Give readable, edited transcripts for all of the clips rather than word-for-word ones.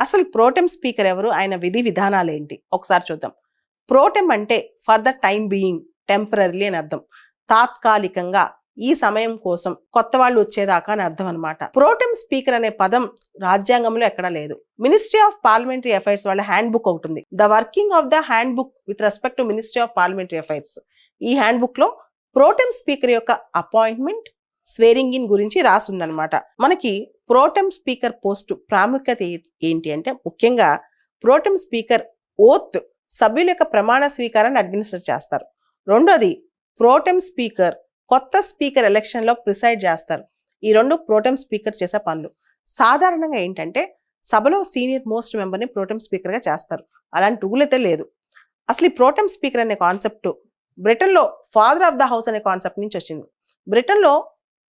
అసలు pro tem speaker ఎవరు, ఆయన విధి విధానాలు ఏంటి ఒకసారి చూద్దాం. ప్రోటెం అంటే for the time being, temporary అని అర్థం. తాత్కాలికంగా, ఈ సమయం కోసం, కొత్త వాళ్ళు వచ్చేదాకా అని అర్థం అనమాట. ప్రోటెం స్పీకర్ అనే పదం రాజ్యాంగంలో ఎక్కడా లేదు. మినిస్ట్రీ ఆఫ్ పార్లమెంటరీ అఫైర్స్ వాళ్ళ హ్యాండ్ బుక్ ఒకటి ఉంది, the working of the hand book with respect to ministry of parliamentary affairs. ఈ హ్యాండ్ బుక్ లో ప్రోటెం స్పీకర్ యొక్క అపాయింట్మెంట్, స్వేరింగ్ ఇన్ గురించి రాసుందనమాట. మనకి ప్రోటెం స్పీకర్ పోస్టు ప్రాముఖ్యత ఏంటి అంటే, ముఖ్యంగా ప్రోటెం స్పీకర్ ఓత్, సభ్యుల యొక్క ప్రమాణ స్వీకారాన్ని అడ్మినిస్టర్ చేస్తారు. రెండోది, ప్రోటెం స్పీకర్ కొత్త స్పీకర్ ఎలక్షన్ లో ప్రిసైడ్ చేస్తారు. ఈ రెండు ప్రోటెం స్పీకర్ చేసే పనులు. సాధారణంగా ఏంటంటే సభలో సీనియర్ మోస్ట్ మెంబర్ని ప్రోటెం స్పీకర్ గా చేస్తారు. అలాంటి రూల్ అయితే లేదు. అసలు ఈ ప్రోటెం స్పీకర్ అనే కాన్సెప్ట్ బ్రిటన్లో ఫాదర్ ఆఫ్ ద హౌస్ అనే కాన్సెప్ట్ నుంచి వచ్చింది. బ్రిటన్లో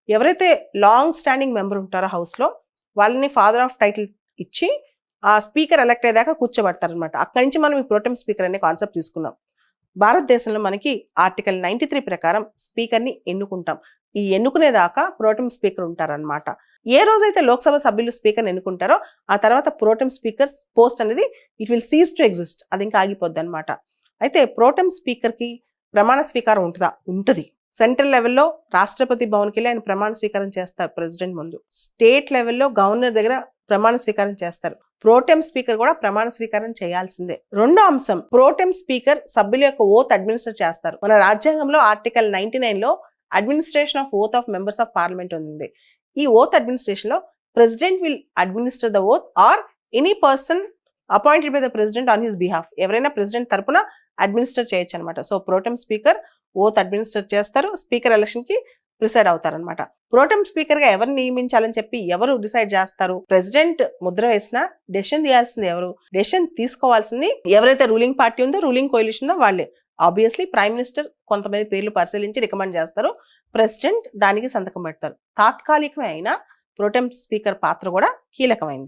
ఎవరైతే లాంగ్ స్టాండింగ్ మెంబర్ ఉంటారో హౌస్లో, వాళ్ళని ఫాదర్ ఆఫ్ టైటిల్ ఇచ్చి ఆ స్పీకర్ ఎలక్ట్ అయ్యేదాకా కూర్చోబెడతారు అనమాట. అక్కడి నుంచి మనం ఈ ప్రోటెం స్పీకర్ అనే కాన్సెప్ట్ తీసుకున్నాం. భారతదేశంలో మనకి ఆర్టికల్ 93 ప్రకారం స్పీకర్ని ఎన్నుకుంటాం. ఈ ఎన్నుకునేదాకా ప్రోటెం స్పీకర్ ఉంటారనమాట. ఏ రోజైతే లోక్సభ సభ్యులు స్పీకర్ని ఎన్నుకుంటారో ఆ తర్వాత ప్రోటెం స్పీకర్ పోస్ట్ అనేది it will cease to exist, అది ఇంకా ఆగిపోద్ది అనమాట. అయితే ప్రోటెం స్పీకర్కి ప్రమాణ స్వీకారం ఉంటుందా? ఉంటుంది. సెంట్రల్ లెవెల్లో రాష్ట్రపతి భవన్కి వెళ్ళి ఆయన ప్రమాణ స్వీకారం చేస్తారు ప్రెసిడెంట్ ముందు. స్టేట్ లెవెల్లో గవర్నర్ దగ్గర ప్రమాణ స్వీకారం చేస్తారు. ప్రోటెం స్పీకర్ కూడా ప్రమాణ స్వీకారం చేయాల్సిందే. రెండో అంశం, ప్రోటెం స్పీకర్ సభ్యుల యొక్క ఓత్ అడ్మినిస్టర్ చేస్తారు. మన రాజ్యాంగంలో ఆర్టికల్ 99 లో administration of oath of members of parliament ఉంది. ఈ ఓత్ అడ్మినిస్ట్రేషన్ లో president will administer the oath or any person appointed by the president on his behalf. ఎవరైనా ప్రెసిడెంట్ తరపున అడ్మినిస్టర్ చేయొచ్చు అనమాట. So pro tem speaker oath administer చేస్తారు, speaker election కి preside అవుతారనమాట. ప్రోటెం స్పీకర్ గా ఎవరు నియమించాలని చెప్పి ఎవరు డిసైడ్ చేస్తారు? ప్రెసిడెంట్ ముద్ర వేసిన డెసిషన్ తీయాల్సింది ఎవరు? డెసిషన్ తీసుకోవాల్సింది ఎవరైతే రూలింగ్ పార్టీ ఉందో, రూలింగ్ కోalition ఉందో వాళ్ళే. ఆబ్వియస్లీ ప్రైమ్ మినిస్టర్ కొంతమంది పేర్లు పరిశీలించి రికమెండ్ చేస్తారు, ప్రెసిడెంట్ దానికి సంతకం పెడతారు. తాత్కాలికమే అయినా ప్రోటెం స్పీకర్ పాత్ర కూడా కీలకమైంది.